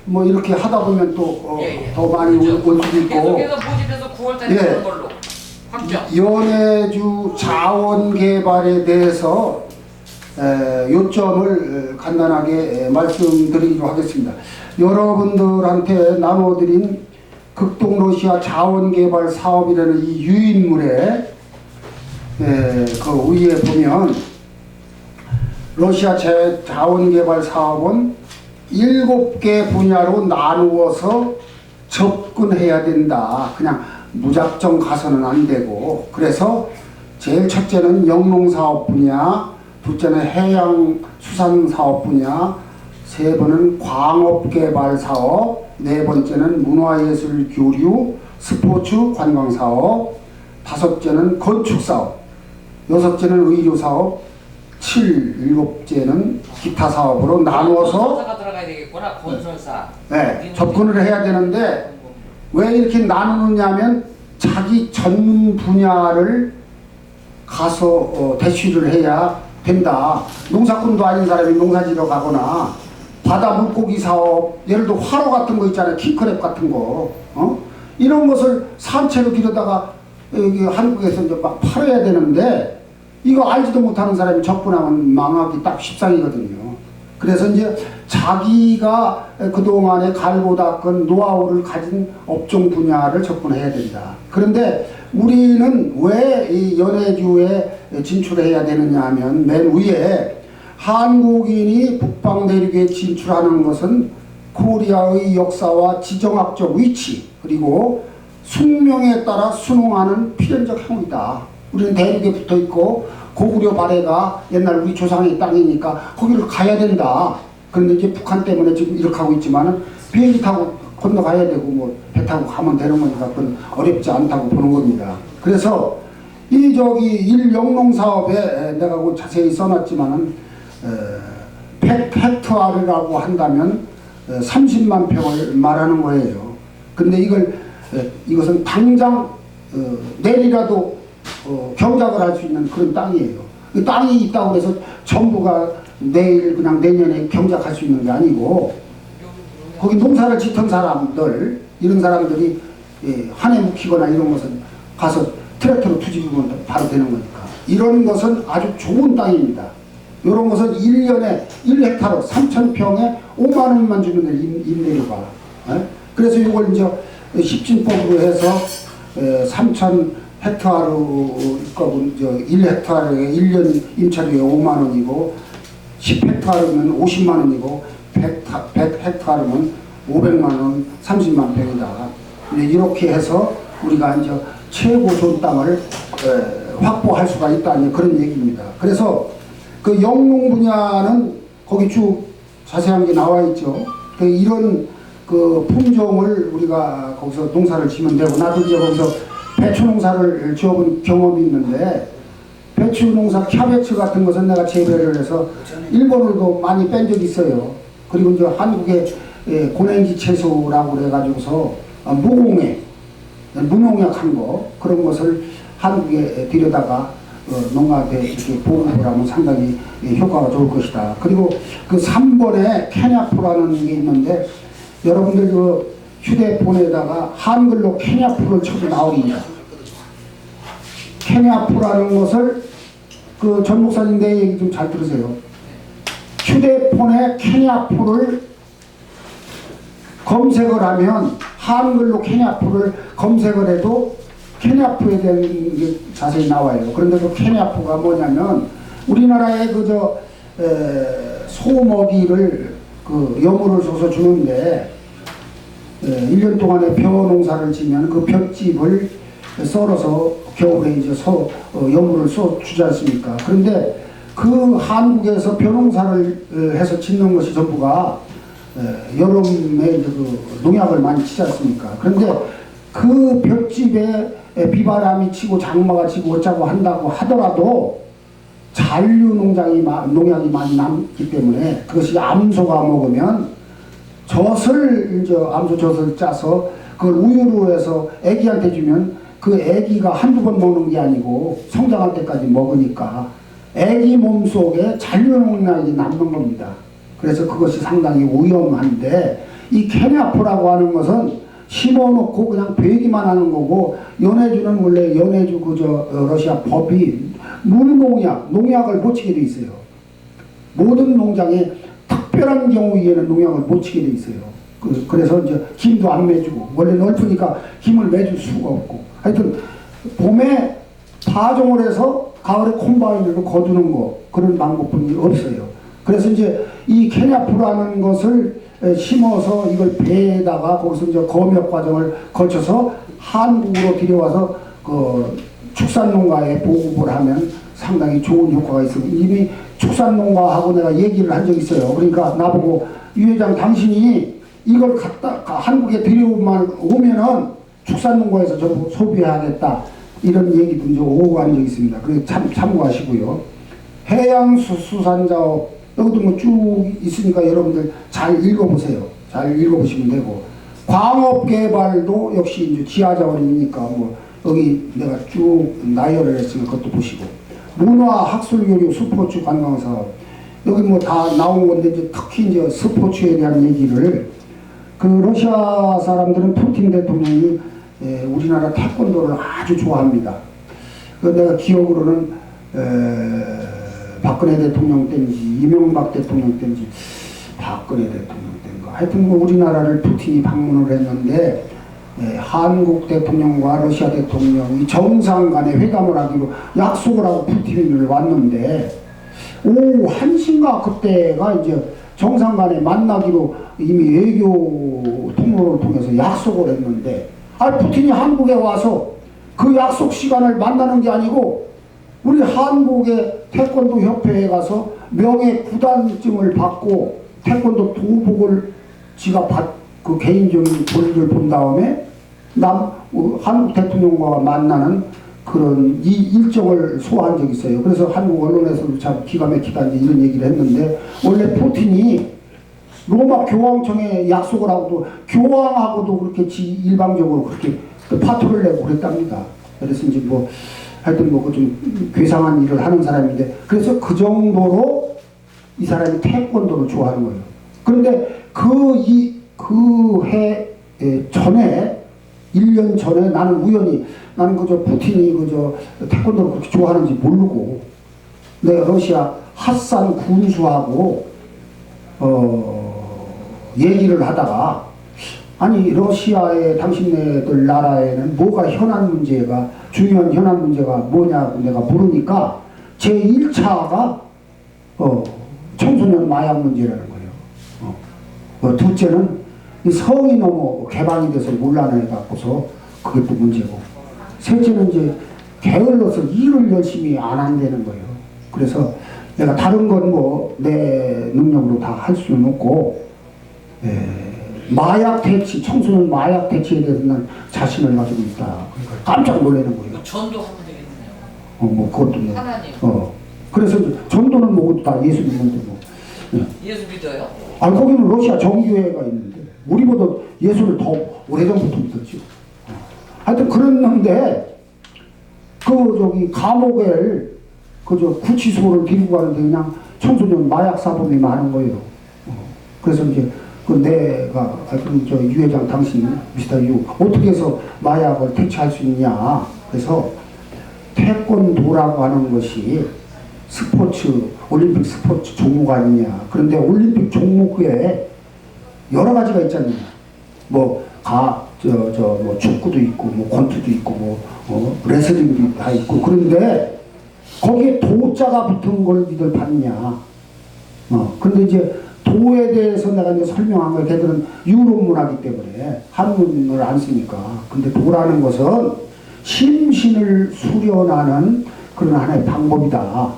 뭐 이렇게 하다 보면 또 더 많이 올 수도 있고. 계속해서 모집해서 9월달에 되는 걸로 확정. 연해주 자원 개발에 대해서 요점을 간단하게 말씀드리도록 하겠습니다. 여러분들한테 나눠드린 극동러시아 자원개발 사업이라는 이 유인물에 그 위에 보면 러시아 자원개발 사업은 7개 분야로 나누어서 접근해야 된다. 그냥 무작정 가서는 안 되고, 그래서 제일 첫째는 영농사업 분야, 둘째는 해양수산사업 분야, 세 번은 광업개발사업, 네 번째는 문화예술교류, 스포츠 관광사업, 다섯째는 건축사업, 여섯째는 의료사업, 일곱째는 기타 사업으로 나누어서 건설사가 들어가야 되겠구나. 건설사. 접근을 해야 되는데, 왜 이렇게 나누느냐면 자기 전문 분야를 가서 대쉬를 해야 된다. 농사꾼도 아닌 사람이 농사지러 가거나 바다 물고기 사업, 예를 들어 화로 같은 거 있잖아요. 킹크랩 같은 거, 이런 것을 산채로 기르다가 여기 한국에서 이제 막 팔아야 되는데, 이거 알지도 못하는 사람이 접근하면 망하기 딱 십상이거든요. 그래서 이제 자기가 그동안에 갈고 닦은 노하우를 가진 업종 분야를 접근해야 된다. 그런데 우리는 왜 이 연해주에 진출해야 되느냐 하면, 맨 위에 한국인이 북방 내륙에 진출하는 것은 코리아의 역사와 지정학적 위치, 그리고 숙명에 따라 순응하는 필연적 행위다. 우리는 대륙에 붙어 있고 고구려 발해가 옛날 우리 조상의 땅이니까 거기를 가야 된다. 그런데 이제 북한 때문에 지금 이렇게 하고 있지만은 비행기 타고 건너가야 되고 뭐 배 타고 가면 되는 거니까 그건 어렵지 않다고 보는 겁니다. 그래서 이 영농 사업에 내가 그 자세히 써놨지만은 100헥타르라고 한다면 30만 평을 말하는 거예요. 근데 이것은 당장 내일이라도 경작을 할 수 있는 그런 땅이에요. 그 땅이 있다고 해서 전부가 내일 그냥 내년에 경작할 수 있는 게 아니고, 거기 농사를 짓던 사람들, 이런 사람들이 한 해 묵히거나 이런 것은 가서 트랙터로 투집으면 바로 되는 거니까, 이런 것은 아주 좋은 땅입니다. 이런 것은 1년에 1헥타르 3,000평에 5만 원만 주면 돼, 임대료가. 그래서 이걸 이제 십진법으로 해서 3,000헥타르 값은 1헥타르에 1년 임차료에 5만 원이고, 10헥타르면 50만 원이고, 100헥타르면 500만 원, 30만 평이다. 이렇게 해서 우리가 이제 최고 좋은 땅을 확보할 수가 있다는 그런 얘기입니다. 그래서 그 영농 분야는 거기 쭉 자세한 게 나와 있죠. 이런 그 품종을 우리가 거기서 농사를 지면 되고, 나도 이제 거기서 배추 농사를 지어본 경험이 있는데, 배추 농사 캬베츠 같은 것은 내가 재배를 해서 일본으로도 많이 뺀 적이 있어요. 그리고 이제 한국의 고랭지 채소라고 그래가지고서 무공해, 무농약한 거, 그런 것을 한국에 들여다가 농가에 이렇게 보급을 하면 상당히 효과가 좋을 것이다. 그리고 그 3번에 케냐프라는 게 있는데, 여러분들 그 휴대폰에다가 한글로 케냐프를 쳐도 나옵니다. 케냐프라는 것을 그 전 목사님 내 얘기 좀 잘 들으세요. 휴대폰에 케냐프를 검색을 하면, 한글로 케냐프를 검색을 해도 케냐프에 대한 게 자세히 나와요. 그런데 그 케냐프가 뭐냐면, 우리나라에 소 먹이를 여물을 줘서 주는데, 1년 동안에 벼 농사를 지면 그 볏짚을 썰어서 겨울에 이제 여물을 주지 않습니까? 그런데 그 한국에서 벼 농사를 해서 짓는 것이 전부가 여름에 이제 그 농약을 많이 치지 않습니까? 그런데 그 볏짚에 비바람이 치고 장마가 치고 어쩌고 한다고 하더라도 잔류 농약이 많이 남기 때문에, 그것이 암소가 먹으면 암소 젖을 짜서 그걸 우유로 해서 애기한테 주면 그 애기가 한두 번 먹는 게 아니고 성장할 때까지 먹으니까 애기 몸속에 잔류 농약이 남는 겁니다. 그래서 그것이 상당히 위험한데, 이 케냐프라고 하는 것은 심어놓고 그냥 베기만 하는 거고, 연해주는 원래 연해주 러시아 법이 무농약, 농약을 못 치게 돼 있어요. 모든 농장에 특별한 경우에는 농약을 못 치게 돼 있어요. 그래서 이제 김도 안 매주고, 원래 넓으니까 김을 매줄 수가 없고, 하여튼 봄에 파종을 해서 가을에 콤바인으로 거두는 거, 그런 방법뿐이 없어요. 그래서 이제 이 케냐프라는 것을 심어서 이걸 배에다가 거기서 이제 검역 과정을 거쳐서 한국으로 들여와서 그 축산농가에 보급을 하면 상당히 좋은 효과가 있습니다. 이미 축산농가하고 내가 얘기를 한 적이 있어요. 그러니까 나보고 유 회장 당신이 이걸 한국에 들여오면은 축산농가에서 좀 소비해야겠다, 이런 얘기도 이제 오고 간 적이 있습니다. 그래서 참고하시고요. 해양수산자업, 여기도 뭐 쭉 있으니까 여러분들 잘 읽어보세요. 잘 읽어보시면 되고, 광업개발도 역시 이제 지하자원이니까 뭐 여기 내가 쭉 나열을 했으니까 그것도 보시고, 문화, 학술, 교류, 스포츠, 관광사업, 여기 뭐 다 나온 건데, 이제 특히 이제 스포츠에 대한 얘기를, 그 러시아 사람들은 푸틴 대통령이 우리나라 태권도를 아주 좋아합니다. 그 내가 기억으로는 박근혜 대통령 때인지 이명박 대통령 때인지 박근혜 대통령 때인가, 하여튼 뭐 우리나라를 푸틴이 방문을 했는데 한국 대통령과 러시아 대통령이 정상 간에 회담을 하기로 약속을 하고 푸틴을 왔는데, 오후 1시인가 그때가 이제 정상 간에 만나기로 이미 외교 통로를 통해서 약속을 했는데, 푸틴이 한국에 와서 그 약속 시간을 만나는 게 아니고 우리 한국의 태권도 협회에 가서 명예 구단증을 받고 태권도 도복을 지가 그 개인적인 볼일을 본 다음에 한국 대통령과 만나는 그런 이 일정을 소화한 적이 있어요. 그래서 한국 언론에서도 참 기가 막히다 이런 얘기를 했는데, 원래 푸틴이 로마 교황청에 약속을 하고도 교황하고도 그렇게 일방적으로 그렇게 파토를 내고 그랬답니다. 그래서 이제 뭐 하여튼 뭐 좀 괴상한 일을 하는 사람인데, 그래서 그 정도로 이 사람이 태권도를 좋아하는 거예요. 그런데 그 해 전에 1년 전에 나는 우연히, 나는 푸틴이 태권도를 그렇게 좋아하는지 모르고 내가 러시아 핫산 군수하고 얘기를 하다가, 아니 러시아의 당신네들 나라에는 뭐가 중요한 현안 문제가 뭐냐고 내가 물으니까 제1차가 청소년 마약 문제라는 거예요. 둘째는 이 성이 너무 개방이 돼서 곤란해 갖고서 그게 또 문제고, 셋째는 이제 게을러서 일을 열심히 안 한다는 거예요. 그래서 내가 다른 건 뭐 내 능력으로 다 할 수는 없고, 마약 퇴치, 청소년 마약 퇴치에 대해서 난 자신을 가지고 있다. 그러니까 깜짝 놀라는 거예요. 전도하면 되겠네요. 뭐 그것도 뭐. 하나님. 그래서 전도는 뭐다 예수 믿는데 뭐. 예수 믿어요? 거기는 러시아 정교회가 있는데 우리보다 예수를 더 오래전부터 믿었죠. 하여튼 그랬는데 감옥에 구치소를 데리고 가는데 그냥 청소년 마약 사범이 많은 거예요. 그래서 이제 내가 유 회장 당신 미스터 유 어떻게 해서 마약을 퇴치할 수 있냐. 그래서 태권도라고 하는 것이 올림픽 스포츠 종목 아니냐. 그런데 올림픽 종목에 여러 가지가 있잖아요. 뭐 축구도 있고, 뭐 권투도 있고, 레슬링도 다 있고. 그런데 거기에 도자가 붙은 걸 니들 봤냐. 근데 이제 도에 대해서 내가 이제 설명한 거예요. 걔들은 유럽 문화이기 때문에 한문을 안 쓰니까. 근데 도라는 것은 심신을 수련하는 그런 하나의 방법이다.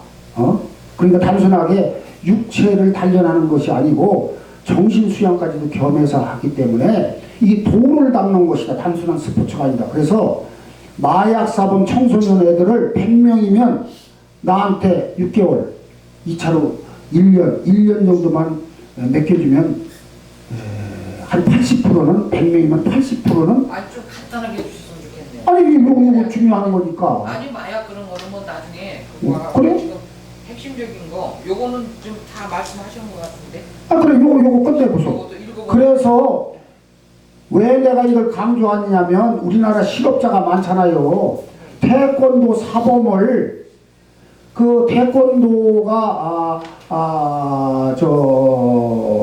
그러니까 단순하게 육체를 단련하는 것이 아니고 정신 수양까지도 겸해서 하기 때문에 이 도를 닦는 것이다. 단순한 스포츠가 아니다. 그래서 마약 사범 청소년 애들을 100명이면 나한테 6개월, 2차로 1년 정도만 맡겨주면 한 80%는 100명이면 80%는 아니 좀 간단하게 해주셨으면 좋겠네요. 아니 이거 중요한 거니까. 아니 마약 그런 거는 뭐 나중에 그래? 지금 핵심적인 거 요거는 좀 다 말씀하신 것 같은데. 그래 요거 끝내보소. 요것도 그거 그래서 왜 내가 이걸 강조하느냐면 우리나라 실업자가 많잖아요. 태권도 사범을 그 태권도가 저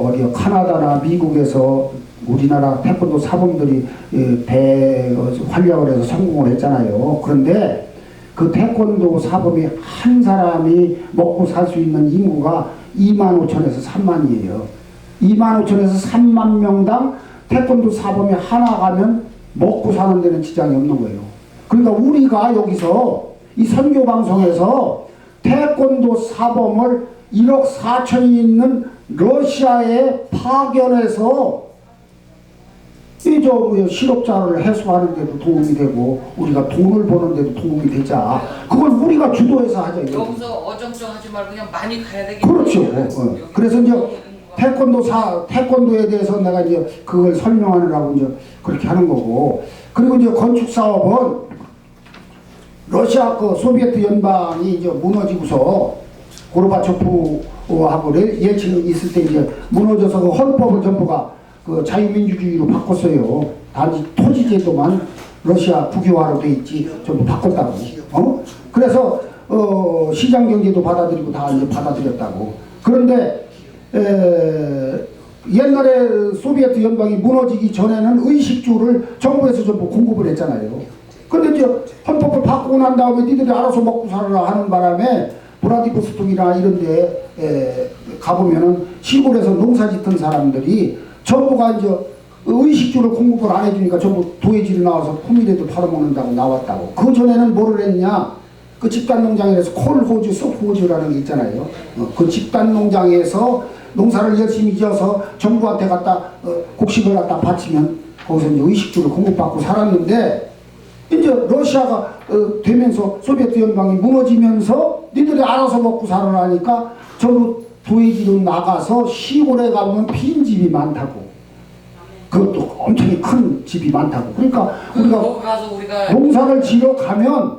어디 카나다나 미국에서 우리나라 태권도 사범들이 활약을 해서 성공을 했잖아요. 그런데 그 태권도 사범이 한 사람이 먹고 살 수 있는 인구가 2만 5천에서 3만이에요. 2만 5천에서 3만 명당 태권도 사범이 하나 가면 먹고 사는 데는 지장이 없는 거예요. 그러니까 우리가 여기서 이 선교 방송에서 태권도 사범을 1억 4천이 있는 러시아에 파견해서 이 실업자를 해소하는 데도 도움이 되고 우리가 돈을 버는 데도 도움이 되자. 그걸 우리가 주도해서 하자. 여기서 어정쩡하지 말고 그냥 많이 가야 되겠네. 그렇죠. 그래서 이제 태권도에 대해서 내가 이제 그걸 설명하느라고 이제 그렇게 하는 거고. 그리고 이제 건축 사업은 러시아 그 소비에트 연방이 이제 무너지고서 고르바초프하고 옐친이 있을 때 이제 무너져서 그 헌법을 전부가 그 자유민주주의로 바꿨어요. 단지 토지제도만 러시아 국유화로 돼 있지 전부 바꿨다고. 그래서 시장 경제도 받아들이고 다 이제 받아들였다고. 그런데 옛날에 소비에트 연방이 무너지기 전에는 의식주를 정부에서 전부 공급을 했잖아요. 근데 이제 헌법을 바꾸고 난 다음에 니들이 알아서 먹고 살아라 하는 바람에 브라디보스톡이나 이런 데 가보면은 시골에서 농사 짓던 사람들이 전부가 이제 의식주를 공급을 안 해주니까 전부 도해지로 나와서 품이라도 팔아먹는다고 나왔다고. 그 전에는 뭐를 했냐? 그 집단농장에서 콜호주, 서프호주라는 게 있잖아요. 그 집단농장에서 농사를 열심히 지어서 정부한테 갖다 곡식을 갖다 바치면 거기서 이제 의식주를 공급받고 살았는데 이제 러시아가 되면서 소비에트 연방이 무너지면서 니들이 알아서 먹고 살아라니까 전부 도해지로 나가서 시골에 가보면 빈집이 많다고. 그것도 엄청 큰 집이 많다고. 그러니까 우리가 농사를 지러 가면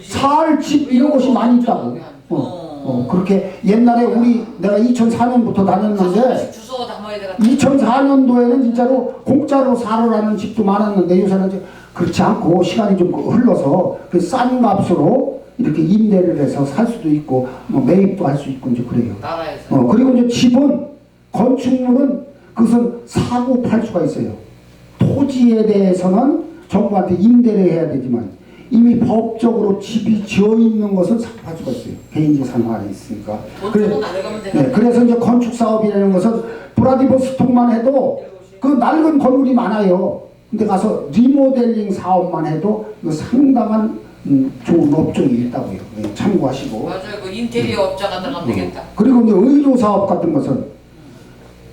살 집 이런 곳이 많이 있다고. 그렇게 옛날에 내가 2004년부터 다녔는데 2004년도에는 진짜로 공짜로 살으라는 집도 많았는데 요새는 이제 그렇지 않고 시간이 좀 흘러서 그 싼 값으로 이렇게 임대를 해서 살 수도 있고 뭐 매입도 할 수 있고 이제 그래요. 그리고 이제 집은 건축물은 그것은 사고 팔 수가 있어요. 토지에 대해서는 정부한테 임대를 해야 되지만 이미 법적으로 집이 지어 있는 것은 사고 팔 수가 있어요. 개인재산화에 있으니까. 그래서 이제 건축 사업이라는 것은 브라디보스톡만 해도 그 낡은 건물이 많아요. 근데 가서 리모델링 사업만 해도 이거 상당한 좋은 업종이 있다고요. 참고하시고. 맞아요. 그 인테리어 업자가 들어가면 되겠다. 그리고 이제 의료 사업 같은 것은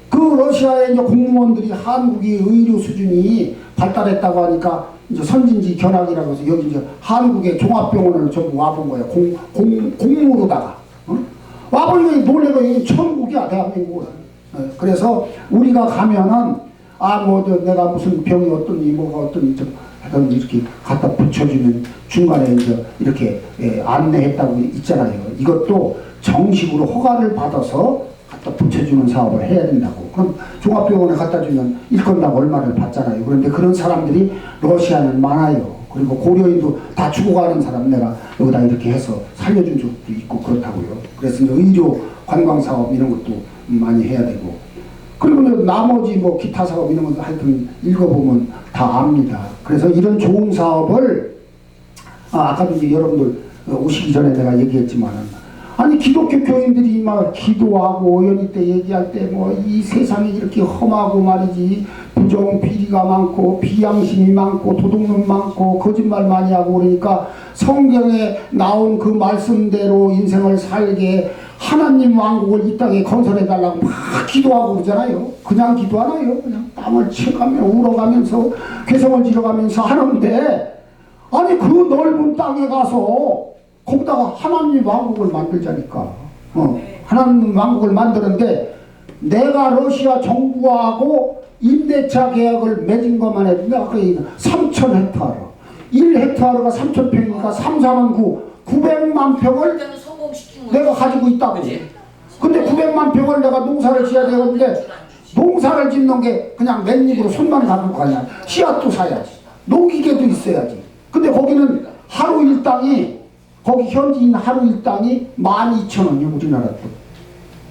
그 러시아의 이제 공무원들이 한국의 의료 수준이 발달했다고 하니까 이제 선진지 견학이라고 해서 여기 이제 한국의 종합병원을 전부 와본 거예요. 공무로다가. 와보니까 놀래가 여기 천국이야, 대한민국은. 그래서 우리가 가면은 내가 무슨 병이 어떠니 뭐가 어떠니 좀 하여튼 이렇게 갖다 붙여주면 중간에 이제 이렇게 안내했다고 있잖아요. 이것도 정식으로 허가를 받아서 갖다 붙여주는 사업을 해야 된다고. 그럼 종합병원에 갖다 주면 일건당 얼마를 받잖아요. 그런데 그런 사람들이 러시아는 많아요. 그리고 고려인도 다 죽어가는 사람 내가 여기다 이렇게 해서 살려준 적도 있고 그렇다고요. 그래서 이제 의료 관광 사업 이런 것도 많이 해야 되고. 그리고 나머지 뭐 기타 사업 이런 것도 하여튼 읽어보면 다 압니다. 그래서 이런 좋은 사업을 아까도 이제 여러분들 오시기 전에 내가 얘기했지만은 아니 기독교 교인들이 막 기도하고 오연이 때 얘기할 때 뭐 이 세상이 이렇게 험하고 말이지 부정 비리가 많고 비양심이 많고 도둑놈 많고 거짓말 많이 하고 그러니까 성경에 나온 그 말씀대로 인생을 살게 하나님 왕국을 이 땅에 건설해달라고 막 기도하고 그러잖아요. 그냥 기도 안 해요. 그냥 땀을 치가며 울어가면서 괴성을 지러가면서 하는데 아니 그 넓은 땅에 가서 거기다가 하나님 왕국을 만들자니까. 하나님 왕국을 만드는데 내가 러시아 정부하고 임대차 계약을 맺은 것만 해도 내가 3,000헥타르 1헥타르가 3,000평이니까 3, 4는 900만 평을 내가 가지고 있다고. 근데 900만 평을 내가 농사를 지어야 되는데 농사를 짓는 게 그냥 맨입으로 손만 가지고 가냐. 씨앗도 사야지. 농기계도 있어야지. 근데 거기는 하루 일당이, 거기 현지인 하루 일당이 12,000원이요, 우리나라 돈.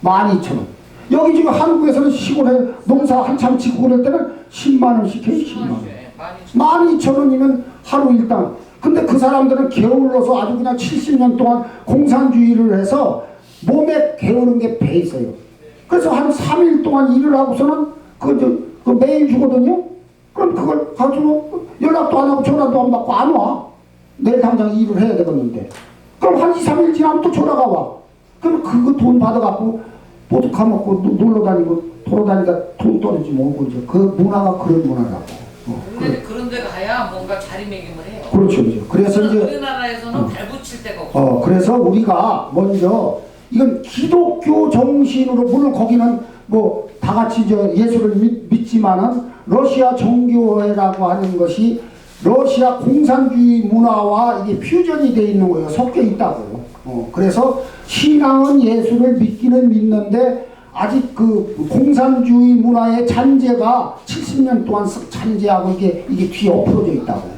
12,000원. 여기 지금 한국에서는 시골에 농사 한참 짓고 그럴 때는 10만원씩 해, 10만원. 12,000원이면 하루 일당. 근데 그 사람들은 게을러서 아주 그냥 70년 동안 공산주의를 해서 몸에 게으른 게 배 있어요. 그래서 한 3일 동안 일을 하고서는 그 매일 주거든요. 그럼 그걸 가지고 연락도 안 하고 전화도 안 받고 안 와. 내일 당장 일을 해야 되겠는데. 그럼 한 2, 3일 지나면 또 전화가 와. 그럼 그거 돈 받아갖고 모두 가먹고 놀러 다니고 돌아다니다 돈 떨어지면 오고 이제 그 문화가 그런 문화라고. 그런 데 가야 뭔가 자리매김을 해요. 그렇죠. 그래서 이제 우리나라에서는 발붙일 데가 없어. 그래서 우리가 먼저 이건 기독교 정신으로, 물론 거기는 뭐 다 같이 예수를 믿지만은 러시아 정교회라고 하는 것이 러시아 공산주의 문화와 이게 퓨전이 돼 있는 거예요. 섞여 있다고. 그래서 신앙은 예수를 믿기는 믿는데 아직 그 공산주의 문화의 잔재가 70년 동안 잔재하고 이게 뒤에 엎어져 있다고.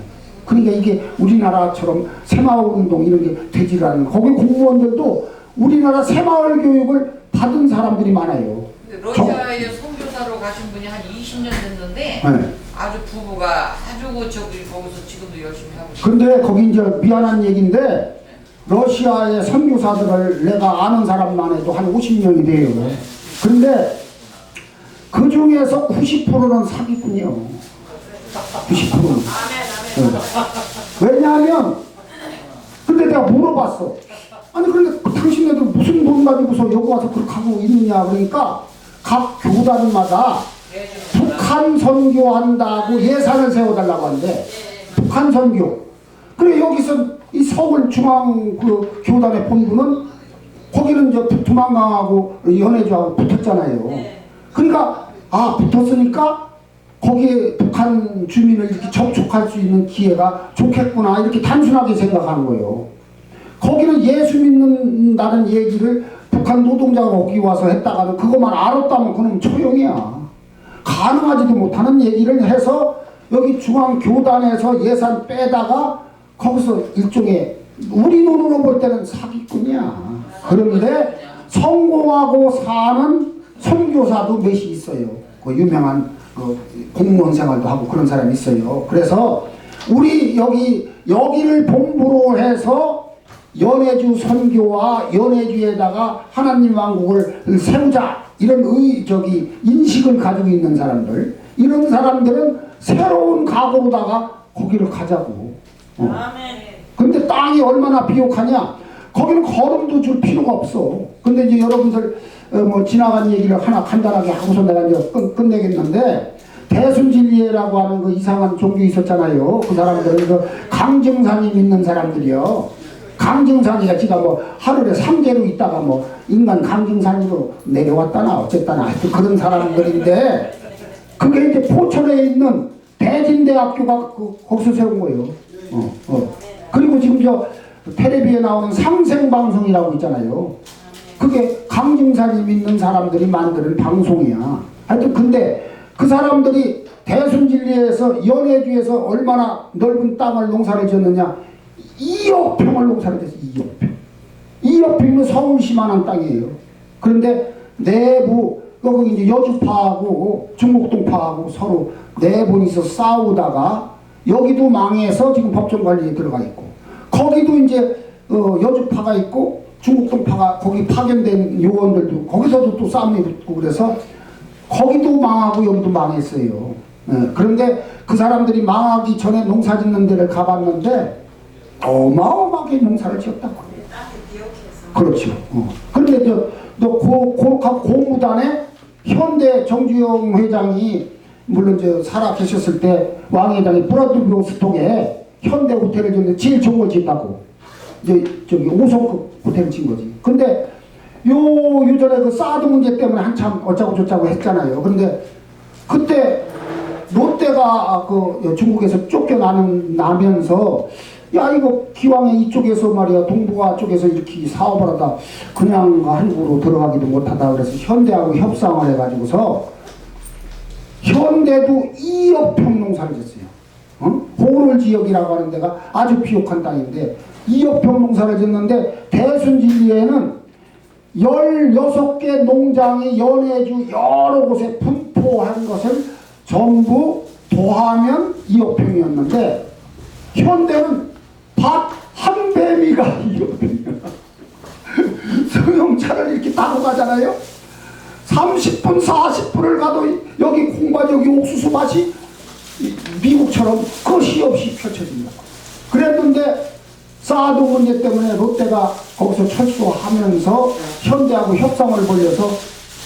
그러니까 이게 우리나라처럼 새마을 운동 이런 게 되지를 않는 거예요. 거기 공무원들도 우리나라 새마을 교육을 받은 사람들이 많아요. 러시아에 선교사로 가신 분이 한 20년 됐는데 네. 아주 부부가 아주 저기 거기서 지금도 열심히 하고 있어요. 근데 거기 이제 미안한 얘기인데 러시아의 선교사들을 내가 아는 사람만 해도 한 50명이 돼요. 근데 그 중에서 90%는 사기꾼이요. 90%는. 왜냐하면 근데 내가 물어봤어. 아니 그런데 당신네들 무슨 돈 가지고서 여기 와서 그렇게 하고 있느냐. 그러니까 각 교단마다 북한 선교한다고 예산을 세워달라고 하는데 북한 선교. 그래 여기서 이 서울 중앙 그 교단의 본부는 거기는 이제 두만강하고 연해주하고 붙었잖아요. 그러니까 붙었으니까 거기에 북한 주민을 이렇게 접촉할 수 있는 기회가 좋겠구나 이렇게 단순하게 생각하는 거예요. 거기는 예수 믿는다는 얘기를 북한 노동자가 거기 와서 했다가는 그것만 알았다면 그놈 초용이야. 가능하지도 못하는 얘기를 해서 여기 중앙교단에서 예산 빼다가 거기서 일종의 우리 눈으로 볼 때는 사기꾼이야. 그런데 성공하고 사는 선교사도 몇이 있어요. 그 유명한 공무원 생활도 하고 그런 사람이 있어요. 그래서 우리 여기를 본부로 해서 연해주 선교와 연해주에다가 하나님 왕국을 세우자 이런 인식을 가지고 있는 사람들, 이런 사람들은 새로운 각오로다가 거기를 가자고. 근데 땅이 얼마나 비옥하냐? 거기는 걸음도 줄 필요가 없어. 근데 이제 여러분들 뭐 지나간 얘기를 하나 간단하게 하고서 내가 이제 끝내겠는데, 대순진리회라고 하는 그 이상한 종교 있었잖아요. 그 사람들은 그 강증산이 믿는 사람들이요. 강증산이가 지가 뭐 하루에 3개로 있다가 뭐 인간 강증산으로 내려왔다나 어쨌다나 하여튼 그런 사람들인데, 그게 이제 포천에 있는 대진대학교가 거기서 세운 거예요. 그리고 지금 저 텔레비에 나오는 상생방송이라고 있잖아요. 그게 강증산이 믿는 사람들이 만드는 방송이야. 하여튼 근데 그 사람들이 대순진리에서 연해주에서 얼마나 넓은 땅을 농사를 지었느냐. 2억 평을 농사를 지었어. 2억 평. 2억 평이면 서울시만한 땅이에요. 그런데 내부 거기 이제 여주파하고 중곡동파하고 서로 내분이서 싸우다가 여기도 망해서 지금 법정관리에 들어가 있고, 거기도 이제 여주파가 있고 중곡동파가 거기 파견된 요원들도 거기서도 또 싸움이 붙고 그래서 거기도 망하고 여기도 망했어요. 그런데 그 사람들이 망하기 전에 농사 짓는 데를 가봤는데 어마어마하게 농사를 지었다고. 그렇죠. 그런데 고무단에 현대 정주영 회장이 물론 살아 계셨을 때 왕 회장이 브라드비오스톡에 현대 호텔을 짓는데 제일 좋은 걸 짓다고. 저기 5성급 호텔을 짓는 거지. 근데 요전에 그 사드 문제 때문에 한참 어쩌고 저쩌고 했잖아요. 근데 그때 롯데가 중국에서 쫓겨나면서 야 이거 기왕에 이쪽에서 말이야 동북아 쪽에서 이렇게 사업을 하다 그냥 한국으로 들어가기도 못하다 그래서 현대하고 협상을 해가지고서 현대도 2억 평 농사를 짓어요. 호롤 지역이라고 하는 데가 아주 비옥한 땅인데 2억 평 농사를 짓는데 대순진리에는 16개 농장이 연해주 여러 곳에 분포한 것을 전부 더하면 2억 평이었는데 현대는 밭 한 배미가 2억 평이야. 승용차를 이렇게 타고 가잖아요. 30분 40분을 가도 여기 콩밭 여기 옥수수 밭이 미국처럼 끝이 없이 펼쳐집니다. 그랬는데 사드 문제 때문에 롯데가 거기서 철수하면서 현대하고 협상을 벌여서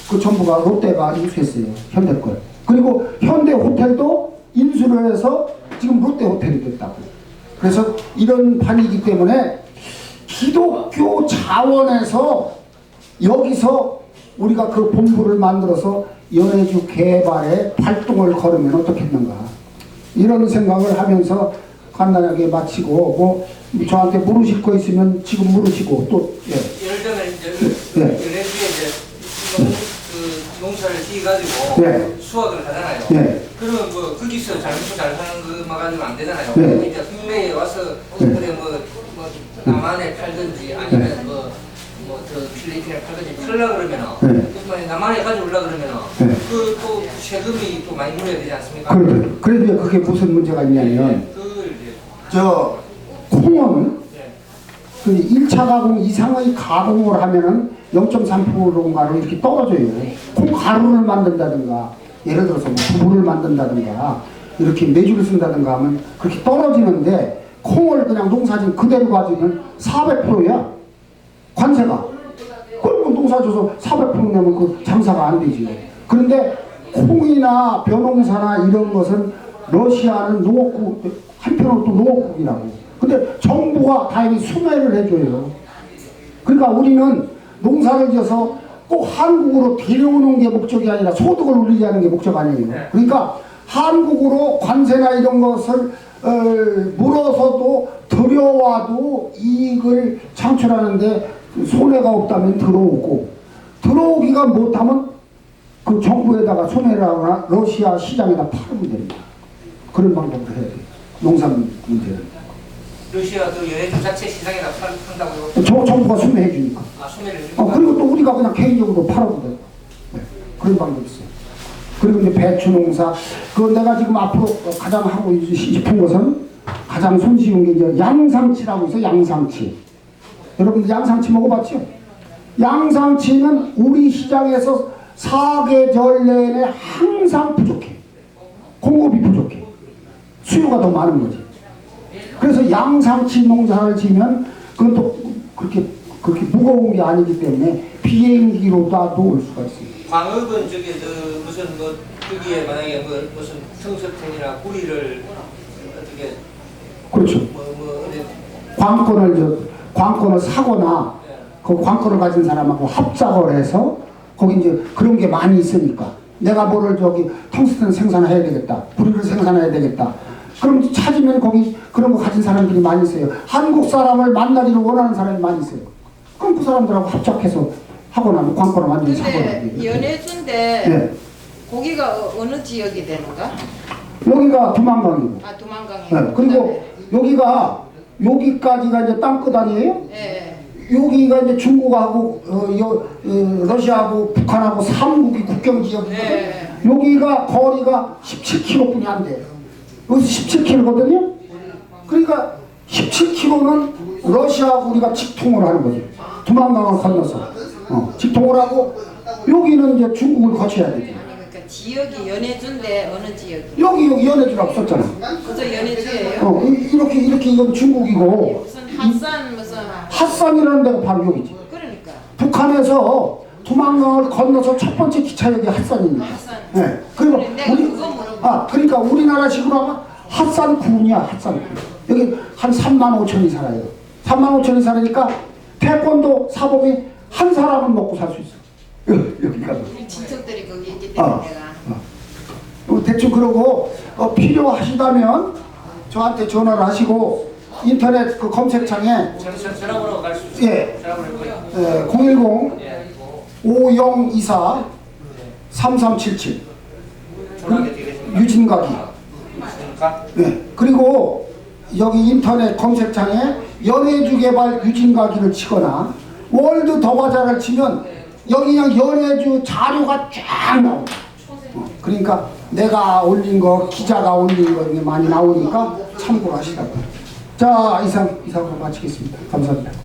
그 정부가 롯데가 인수했어요. 현대 걸. 그리고 현대 호텔도 인수를 해서 지금 롯데 호텔이 됐다고. 그래서 이런 판이기 때문에 기독교 차원에서 여기서 우리가 그 본부를 만들어서 연해주 개발에 발동을 걸으면 어떻겠는가 이런 생각을 하면서 간단하게 마치고 뭐 저한테 물으실 거 있으면 지금 물으시고 또 예. 예를 들면 이제 연해주에 이제 그 농사를 지어가지고 네. 수확을 하잖아요. 네. 그러면 뭐 거기서 잘못 잘 하는 것만 가지고 안 되잖아요. 네. 이제 국내에 와서 네. 그래 뭐 남한에 팔든지 아니면 뭐더 필리핀에 팔든지 팔려 그러면은 네. 남한에 가져올라 그러면은 네. 그 또 세금이 또 많이 물어야 되지 않습니까? 그래도 그게 무슨 문제가 있냐면 그걸 이제 저 콩은 그 1차 가공 이상의 가공을 하면은 0.3%인가로 이렇게 떨어져요. 콩 가루를 만든다든가 예를 들어서 뭐 두부를 만든다든가 이렇게 메주를 쓴다든가 하면 그렇게 떨어지는데 콩을 그냥 농사진 그대로 가지면 400%야 관세가. 그럼 농사 줘서 400% 내면 그 장사가 안 되지. 그런데 콩이나 벼농사나 이런 것은 러시아는 농업국 한편으로 또 농업국이라고. 근데 정부가 다행히 수매를 해줘요. 그러니까 우리는 농사를 지어서 꼭 한국으로 데려오는 게 목적이 아니라 소득을 올리게 하는 게 목적 아니에요. 그러니까 한국으로 관세나 이런 것을 물어서도 들여와도 이익을 창출하는데 손해가 없다면 들어오기가 못하면 그 정부에다가 손해를 하거나 러시아 시장에다 팔으면 됩니다. 그런 방법을 해야 돼요. 농산 문제는. 러시아 그 연해주 자체 시장에다 판다고요? 정부가 수매해 주니까. 아 수매를 해주니까. 그리고 또 우리가 그냥 개인적으로 팔아도 돼. 네. 그런 방법이 있어요. 그리고 이제 배추 농사. 그 내가 지금 앞으로 가장 하고 싶은 것은 가장 손쉬운 게 이제 양상치라고 있어요. 양상치. 여러분들 양상치 먹어봤죠? 양상치는 우리 시장에서 사계절 내내 항상 부족해. 공급이 부족해. 수요가 더 많은 거지. 그래서 양상치 농사를 지면 그것도 그렇게 무거운 게 아니기 때문에 비행기로다도 올 수가 있습니다. 광업은 저기 무슨 뭐 여기에 만약에 무슨 청설탱이나 구리를 어떻게 그렇죠. 관건을 사거나 그 관건을 가진 사람하고 합작을 해서 거기 이제 그런 게 많이 있으니까 내가 뭐를 저기 텅스텐 생산해야 되겠다, 구리를 생산해야 되겠다. 그럼 찾으면 거기 그런 거 가진 사람들이 많이 있어요. 한국 사람을 만나기를 원하는 사람이 많이 있어요. 그럼 그 사람들하고 합작해서 하거나 뭐 관건을 완전히 사거나. 근데 연해주인데 네. 고기가 어느 지역이 되는가? 여기가 두만강이고. 아 두만강이. 네. 그리고 여기까지가 이제 땅끝 아니에요? 예. 여기가 이제 중국하고 러시아하고 북한하고 삼국이 국경 지역이거든요. 네. 여기가 거리가 17km뿐이 안 돼요. 여기서 17km거든요. 그러니까 17km는 러시아하고 우리가 직통을 하는 거죠. 두만강을 건너서 직통을 하고 여기는 이제 중국을 거쳐야 되죠. 아니 그러니까 지역이 연해주인데 어느 지역이? 여기 연해주라고 썼잖아. 그저 연해주예요? 이렇게 이건 중국이고 무슨 핫산 무슨 핫산이라는 데가 바로 여기지. 그러니까 북한에서 두만강을 건너서 첫 번째 기차역이 핫산입니다. 핫산. 네. 그리고 그래, 내가 그거 물어봐. 그러니까 우리나라식으로 하면 핫산군이야, 핫산군. 여기 한 3만 5천이 살아요. 3만 5천이 살으니까 태권도 사범이 한 사람은 먹고 살 수 있어. 여기가. 우리 친척들이 거기 있기 때문에 내가. 대충 그러고 필요하시다면 저한테 전화를 하시고 인터넷 그 검색창에 전화번호 갈 수 있어요? 예. 전화번호 010 예. 5024 3377 전화하게 되겠습니다. 유진각이. 유진각? 네. 그리고 여기 인터넷 검색창에 연해주 개발 유진각이를 치거나 월드 더바자를 치면 여기 그냥 연해주 자료가 쫙 나옵니다. 그러니까 내가 올린 거, 기자가 올린 거 이게 많이 나오니까 참고하시라고요. 자, 이상으로 마치겠습니다. 감사합니다.